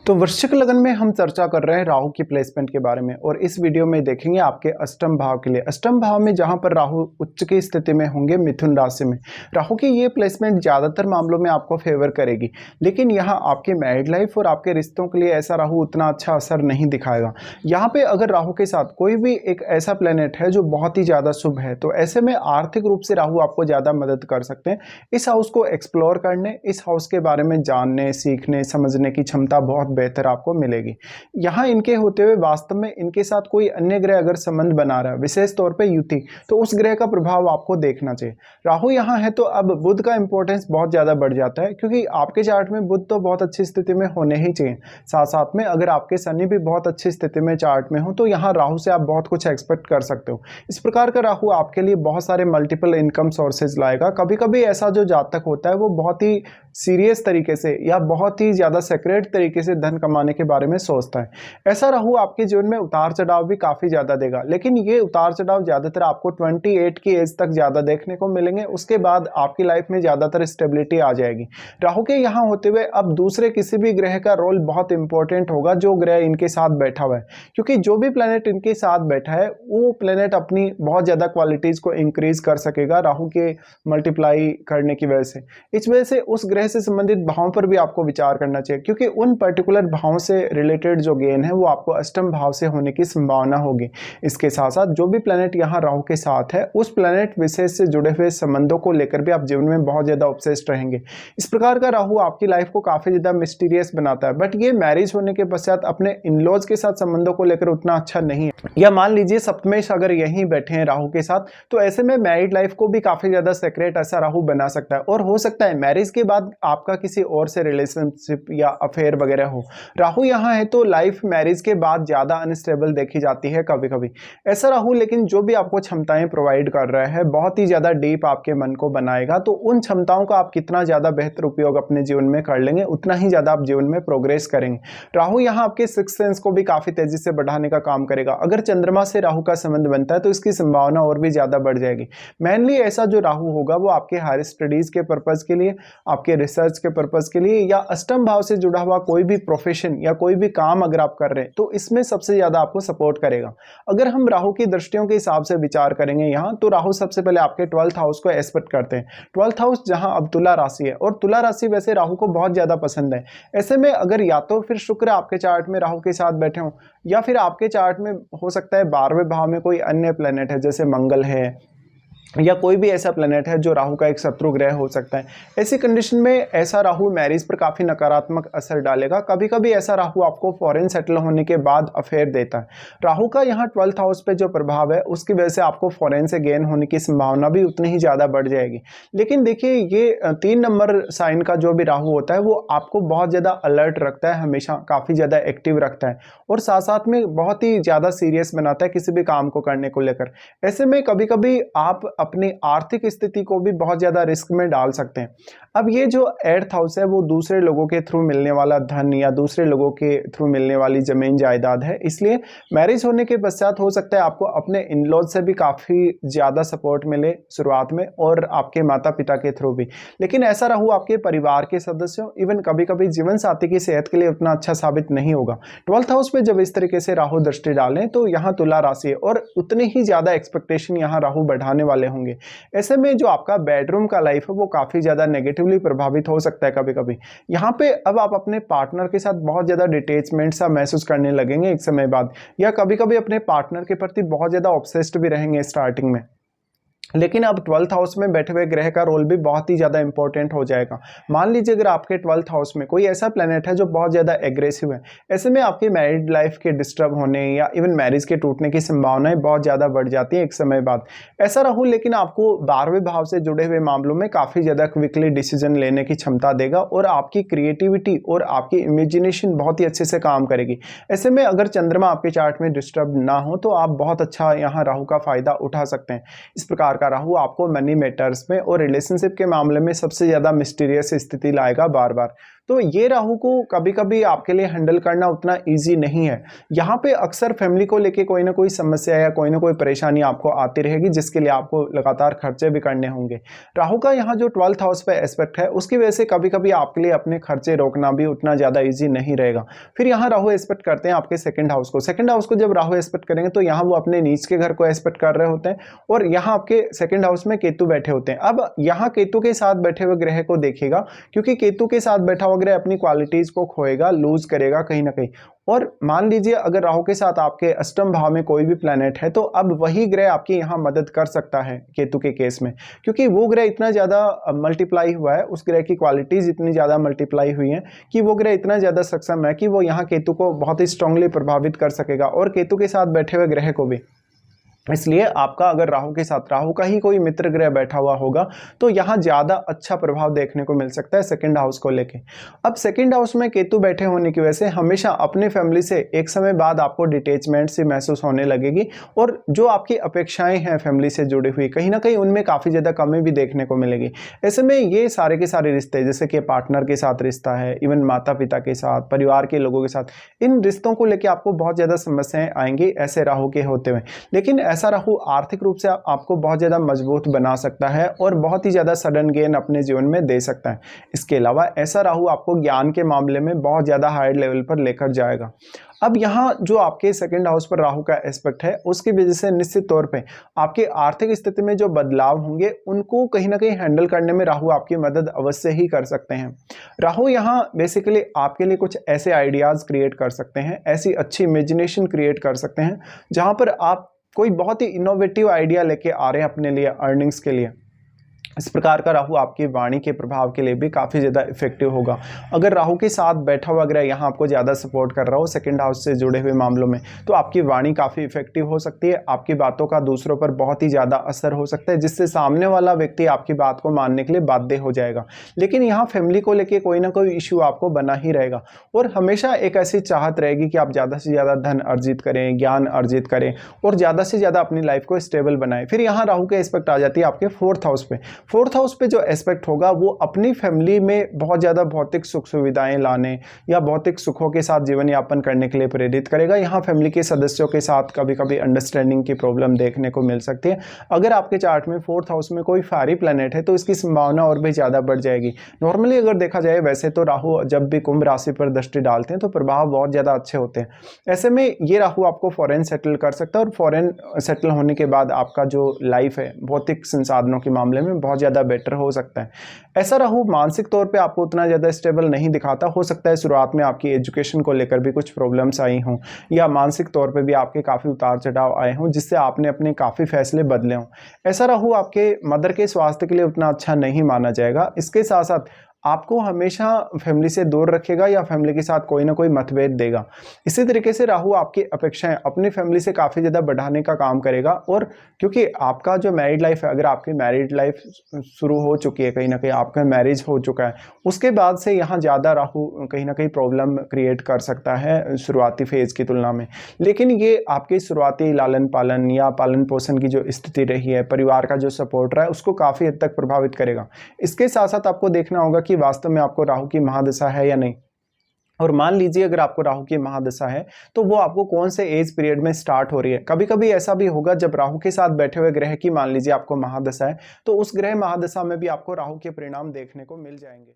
तो वृश्चिक लगन में हम चर्चा कर रहे हैं राहु की प्लेसमेंट के बारे में और इस वीडियो में देखेंगे आपके अष्टम भाव के लिए। अष्टम भाव में जहां पर राहु उच्च की स्थिति में होंगे मिथुन राशि में, राहु की ये प्लेसमेंट ज़्यादातर मामलों में आपको फेवर करेगी, लेकिन यहाँ आपके मैरिड लाइफ और आपके रिश्तों के लिए ऐसा राहु उतना अच्छा असर नहीं दिखाएगा। यहाँ पे अगर राहु के साथ कोई भी एक ऐसा प्लेनेट है जो बहुत ही ज़्यादा शुभ है, तो ऐसे में आर्थिक रूप से राहु आपको ज़्यादा मदद कर सकते हैं। इस हाउस को एक्सप्लोर करने, इस हाउस के बारे में जानने, सीखने, समझने की क्षमता बहुत बेहतर आपको मिलेगी। यहाँ इनके होते हुए वास्तव में इनके साथ कोई अन्य ग्रह अगर संबंध बना रहा है, विशेष तौर पे युति, तो उस ग्रह का प्रभाव आपको देखना चाहिए। राहु यहाँ है तो अब बुध का इंपॉर्टेंस बहुत ज़्यादा बढ़ जाता है, क्योंकि आपके चार्ट में बुध तो बहुत अच्छी स्थिति में होने ही चाहिए। साथ साथ में अगर आपके शनि भी बहुत अच्छी स्थिति में चार्ट में हो, तो यहाँ राहु से आप बहुत कुछ एक्सपेक्ट कर सकते हो। इस प्रकार का राहु आपके लिए बहुत सारे मल्टीपल इनकम सोर्सेज लाएगा। कभी कभी ऐसा जो जातक होता है वो बहुत ही सीरियस तरीके से या बहुत ही ज़्यादा सेक्रेट तरीके से धन कमाने के बारे में सोचता है। ऐसा राहु आपके जीवन में उतार चढ़ाव भी काफ़ी ज़्यादा देगा, लेकिन ये उतार चढ़ाव ज़्यादातर आपको 28 की एज तक ज़्यादा देखने को मिलेंगे। उसके बाद आपकी लाइफ में ज़्यादातर स्टेबिलिटी आ जाएगी। राहु के यहाँ होते हुए अब दूसरे किसी भी ग्रह का रोल बहुत इंपॉर्टेंट होगा जो ग्रह इनके साथ बैठा हुआ है, क्योंकि जो भी प्लेनेट इनके साथ बैठा है वो प्लेनेट अपनी बहुत ज़्यादा क्वालिटीज़ को इंक्रीज कर सकेगा राहु के मल्टीप्लाई करने की वजह से। इस वजह से उस ग्रह से संबंधित भावों पर भी आपको विचार करना चाहिए, क्योंकि उन पर्टिकुलर भावों से रिलेटेड जो गेन है वो आपको अष्टम भाव से होने की संभावना होगी। इसके साथ साथ जो भी प्लेनेट यहाँ राहु के साथ है, उस प्लेनेट विशेष से जुड़े हुए संबंधों को लेकर भी आप जीवन में बहुत ज़्यादा ऑब्सेस्ड रहेंगे। इस प्रकार का राहु आपकी लाइफ को काफ़ी ज़्यादा मिस्टीरियस बनाता है, बट ये मैरिज होने के पश्चात अपने इनलॉज के साथ संबंधों को लेकर उतना अच्छा नहीं है। या मान लीजिए सप्तमेश अगर यहीं बैठे हैं राहु के साथ, तो ऐसे में मैरिड लाइफ को भी काफ़ी ज़्यादा सेक्रेट ऐसा राहु बना सकता है, और हो सकता है मैरिज के बाद आपका किसी और से रिलेशनशिप या अफेयर वगैरह हो। राहु यहाँ है तो लाइफ मैरिज के बाद ज़्यादा अनस्टेबल देखी जाती है कभी कभी। ऐसा राहु लेकिन जो भी आपको क्षमताएं प्रोवाइड कर रहा है, बहुत ही ज़्यादा डीप आपके मन को बनाएगा। तो उन क्षमताओं का आप कितना ज़्यादा बेहतर उपयोग अपने जीवन में कर लेंगे, उतना ही ज़्यादा आप जीवन में प्रोग्रेस करेंगे। राहु यहाँ आपके सिक्स्थ सेंस को भी काफ़ी तेज़ी से बढ़ाने का काम करेगा। अगर चंद्रमा से राहु का संबंध बनता है तो इसकी संभावना और भी ज़्यादा बढ़ जाएगी। मेनली ऐसा जो राहु होगा वो आपके हायर स्टडीज़ के पर्पज़ के लिए, आपके रिसर्च के पर्पज़ के लिए, या अष्टम भाव से जुड़ा हुआ कोई भी प्रोफेशन या कोई भी काम अगर आप कर रहे हैं तो इसमें सबसे ज़्यादा आपको सपोर्ट करेगा। अगर हम राहु की दृष्टियों के हिसाब से विचार करेंगे यहाँ, तो राहु सबसे पहले आपके 12th हाउस को एस्पेक्ट करते हैं। 12th हाउस जहाँ अब तुला राशि है, और तुला राशि वैसे राहु को बहुत ज़्यादा पसंद है। ऐसे में अगर या तो फिर शुक्र आपके चार्ट में राहु के साथ बैठे हों, या फिर आपके चार्ट में हो सकता है 12वें भाव में कोई अन्य प्लेनेट है, जैसे मंगल है या कोई भी ऐसा प्लेनेट है जो राहु का एक शत्रु ग्रह हो सकता है। ऐसी कंडीशन में ऐसा राहु मैरिज पर काफ़ी नकारात्मक असर डालेगा। कभी कभी ऐसा राहु आपको फॉरेन सेटल होने के बाद अफेयर देता है। राहु का यहाँ 12th हाउस पे जो प्रभाव है उसकी वजह से आपको फॉरेन से गेन होने की संभावना भी उतनी ही ज़्यादा बढ़ जाएगी। लेकिन देखिए, ये 3 नंबर साइन का जो भी राहु होता है वो आपको बहुत ज़्यादा अलर्ट रखता है, हमेशा काफ़ी ज़्यादा एक्टिव रखता है, और साथ साथ में बहुत ही ज़्यादा सीरियस बनाता है किसी भी काम को करने को लेकर। ऐसे में कभी कभी आप अपनी आर्थिक स्थिति को भी बहुत ज़्यादा रिस्क में डाल सकते हैं। अब ये जो 8th हाउस है वो दूसरे लोगों के थ्रू मिलने वाला धन या दूसरे लोगों के थ्रू मिलने वाली ज़मीन जायदाद है, इसलिए मैरिज होने के पश्चात हो सकता है आपको अपने इन-लॉज से भी काफ़ी ज़्यादा सपोर्ट मिले शुरुआत में, और आपके माता पिता के थ्रू भी। लेकिन ऐसा राहु आपके परिवार के सदस्यों, इवन कभी कभी जीवन साथी की सेहत के लिए उतना अच्छा साबित नहीं होगा। 12th हाउस पे जब इस तरीके से राहु दृष्टि डालें तो यहाँ तुला राशि है, और उतनी ही ज़्यादा एक्सपेक्टेशन यहाँ राहु बढ़ाने वाले होंगे। ऐसे में जो आपका बेडरूम का लाइफ है वो काफ़ी ज़्यादा नेगेटिवली प्रभावित हो सकता है कभी कभी। यहाँ पे अब आप अपने पार्टनर के साथ बहुत ज़्यादा डिटैचमेंट सा महसूस करने लगेंगे एक समय बाद, या कभी कभी अपने पार्टनर के प्रति बहुत ज़्यादा ऑब्सेस्ड भी रहेंगे स्टार्टिंग में। लेकिन अब 12th हाउस में बैठे हुए ग्रह का रोल भी बहुत ही ज़्यादा इंपॉर्टेंट हो जाएगा। मान लीजिए अगर आपके 12th हाउस में कोई ऐसा प्लेनेट है जो बहुत ज़्यादा एग्रेसिव है, ऐसे में आपकी मैरिड लाइफ के डिस्टर्ब होने या इवन मैरिज के टूटने की संभावनाएं बहुत ज़्यादा बढ़ जाती है एक समय बाद। ऐसा राहु लेकिन आपको 12वें भाव से जुड़े हुए मामलों में काफ़ी ज़्यादा क्विकली डिसीजन लेने की क्षमता देगा, और आपकी क्रिएटिविटी और आपकी इमेजिनेशन बहुत ही अच्छे से काम करेगी। ऐसे में अगर चंद्रमा आपके चार्ट में डिस्टर्ब ना हो तो आप बहुत अच्छा यहाँ राहु का फ़ायदा उठा सकते हैं। इस प्रकार का राहु आपको मनी मैटर्स में और रिलेशनशिप के मामले में सबसे ज़्यादा मिस्टीरियस स्थिति लाएगा बार बार। तो ये राहु को कभी कभी आपके लिए हैंडल करना उतना ईजी नहीं है। यहाँ पे अक्सर फैमिली को लेके कोई ना कोई समस्या या कोई ना कोई परेशानी आपको आती रहेगी, जिसके लिए आपको लगातार खर्चे भी करने होंगे। राहु का यहाँ जो 12th हाउस पे एस्पेक्ट है, उसकी वजह से कभी कभी आपके लिए अपने खर्चे रोकना भी उतना ज़्यादा ईजी नहीं रहेगा। फिर यहाँ राहु एस्पेक्ट करते हैं आपके सेकंड हाउस को। सेकंड हाउस को जब राहु एस्पेक्ट करेंगे तो यहाँ वो अपने नीच के घर को एस्पेक्ट कर रहे होते हैं, और यहाँ आपके सेकंड हाउस में केतु बैठे होते हैं। अब यहाँ केतु के साथ बैठे हुए ग्रह को देखिएगा, क्योंकि केतु के साथ बैठा हुआ ग्रह अपनी क्वालिटीज को खोएगा, लूज करेगा कहीं ना कहीं। और मान लीजिए अगर राहु के साथ आपके अष्टम भाव में कोई भी प्लैनेट है, तो अब वही ग्रह आपकी यहाँ मदद कर सकता है केतु के केस में, क्योंकि वो ग्रह इतना ज़्यादा मल्टीप्लाई हुआ है, उस ग्रह की क्वालिटीज़ इतनी ज़्यादा मल्टीप्लाई हुई हैं कि वो ग्रह इतना ज़्यादा सक्षम है कि वो यहाँ केतु को बहुत ही स्ट्रांगली प्रभावित कर सकेगा, और केतु के साथ बैठे हुए ग्रह को भी। इसलिए आपका अगर राहु के साथ राहु का ही कोई मित्र ग्रह बैठा हुआ होगा तो यहाँ ज़्यादा अच्छा प्रभाव देखने को मिल सकता है सेकंड हाउस को लेके। अब सेकंड हाउस में केतु बैठे होने की वजह से हमेशा अपनी फैमिली से एक समय बाद आपको डिटैचमेंट सी महसूस होने लगेगी, और जो आपकी अपेक्षाएं हैं फैमिली से जुड़ी हुई, कहीं ना कहीं उनमें काफ़ी ज़्यादा कमी भी देखने को मिलेगी। ऐसे में ये सारे के सारे रिश्ते, जैसे कि पार्टनर के साथ रिश्ता है, इवन माता पिता के साथ, परिवार के लोगों के साथ, इन रिश्तों को लेकर आपको बहुत ज़्यादा समस्याएं आएंगी ऐसे राहु के होते हुए। लेकिन ऐसा राहु आर्थिक रूप से आपको बहुत ज़्यादा मजबूत बना सकता है और बहुत ही ज़्यादा सडन गेन अपने जीवन में दे सकता है। इसके अलावा ऐसा राहु आपको ज्ञान के मामले में बहुत ज़्यादा हाई लेवल पर लेकर जाएगा। अब यहाँ जो आपके सेकंड हाउस पर राहु का एस्पेक्ट है, उसकी वजह से निश्चित तौर पे आपके आर्थिक स्थिति में जो बदलाव होंगे उनको कहीं ना कहीं हैंडल करने में राहु आपकी मदद अवश्य ही कर सकते हैं। राहु यहाँ बेसिकली आपके लिए कुछ ऐसे आइडियाज़ क्रिएट कर सकते हैं, ऐसी अच्छी इमेजिनेशन क्रिएट कर सकते हैं जहाँ पर आप कोई बहुत ही इनोवेटिव आइडिया लेके आ रहे हैं अपने लिए अर्निंग्स के लिए। इस प्रकार का राहु आपकी वाणी के प्रभाव के लिए भी काफ़ी ज़्यादा इफेक्टिव होगा। अगर राहु के साथ बैठा हुआ ग्रह यहाँ आपको ज़्यादा सपोर्ट कर रहा हो सेकंड हाउस से जुड़े हुए मामलों में, तो आपकी वाणी काफ़ी इफेक्टिव हो सकती है। आपकी बातों का दूसरों पर बहुत ही ज़्यादा असर हो सकता है, जिससे सामने वाला व्यक्ति आपकी बात को मानने के लिए बाध्य हो जाएगा। लेकिन यहाँ फैमिली को लेकर कोई ना कोई इशू आपको बना ही रहेगा, और हमेशा एक ऐसी चाहत रहेगी कि आप ज़्यादा से ज़्यादा धन अर्जित करें, ज्ञान अर्जित करें, और ज़्यादा से ज़्यादा अपनी लाइफ को स्टेबल बनाएं। फिर यहाँ राहु के एस्पेक्ट आ जाती है आपके फोर्थ हाउस पे। फोर्थ हाउस पे जो एस्पेक्ट होगा वो अपनी फैमिली में बहुत ज़्यादा भौतिक सुख सुविधाएं लाने या भौतिक सुखों के साथ जीवन यापन करने के लिए प्रेरित करेगा। यहाँ फैमिली के सदस्यों के साथ कभी कभी अंडरस्टैंडिंग की प्रॉब्लम देखने को मिल सकती है। अगर आपके चार्ट में फोर्थ हाउस में कोई फायरी प्लैनेट है तो इसकी संभावना और भी ज़्यादा बढ़ जाएगी। नॉर्मली अगर देखा जाए वैसे तो राहु जब भी कुंभ राशि पर दृष्टि डालते हैं तो प्रभाव बहुत ज़्यादा अच्छे होते हैं। ऐसे में ये राहु आपको फॉरेन सेटल कर सकता है, और फॉरेन सेटल होने के बाद आपका जो लाइफ है भौतिक संसाधनों के मामले में बहुत ज़्यादा बेटर हो सकता है। ऐसा राहु मानसिक तौर पे आपको उतना ज़्यादा स्टेबल नहीं दिखाता। हो सकता है शुरुआत में आपकी एजुकेशन को लेकर भी कुछ प्रॉब्लम्स आई हों, या मानसिक तौर पे भी आपके काफ़ी उतार चढ़ाव आए हों, जिससे आपने अपने काफ़ी फैसले बदले हों। ऐसा राहु आपके मदर के स्वास्थ्य के लिए उतना अच्छा नहीं माना जाएगा। इसके साथ साथ आपको हमेशा फैमिली से दूर रखेगा या फैमिली के साथ कोई ना कोई मतभेद देगा। इसी तरीके से राहु आपकी अपेक्षाएं अपनी फैमिली से काफ़ी ज़्यादा बढ़ाने का काम करेगा, और क्योंकि आपका जो मैरिड लाइफ है, अगर आपकी मैरिड लाइफ शुरू हो चुकी है, कहीं ना कहीं आपका मैरिज हो चुका है, उसके बाद से यहाँ ज़्यादा राहु कहीं ना कहीं प्रॉब्लम क्रिएट कर सकता है शुरुआती फेज़ की तुलना में। लेकिन ये आपकी शुरुआती लालन पालन या पालन पोषण की जो स्थिति रही है, परिवार का जो सपोर्ट रहा है, उसको काफ़ी हद तक प्रभावित करेगा। इसके साथ साथ आपको देखना होगा कि वास्तव में आपको राहु की महादशा है या नहीं। और मान लीजिए अगर आपको राहु की महादशा है तो वो आपको कौन से एज पीरियड में स्टार्ट हो रही है। कभी कभी ऐसा भी होगा जब राहु के साथ बैठे हुए ग्रह की मान लीजिए आपको महादशा है, तो उस ग्रह महादशा में भी आपको राहु के परिणाम देखने को मिल जाएंगे।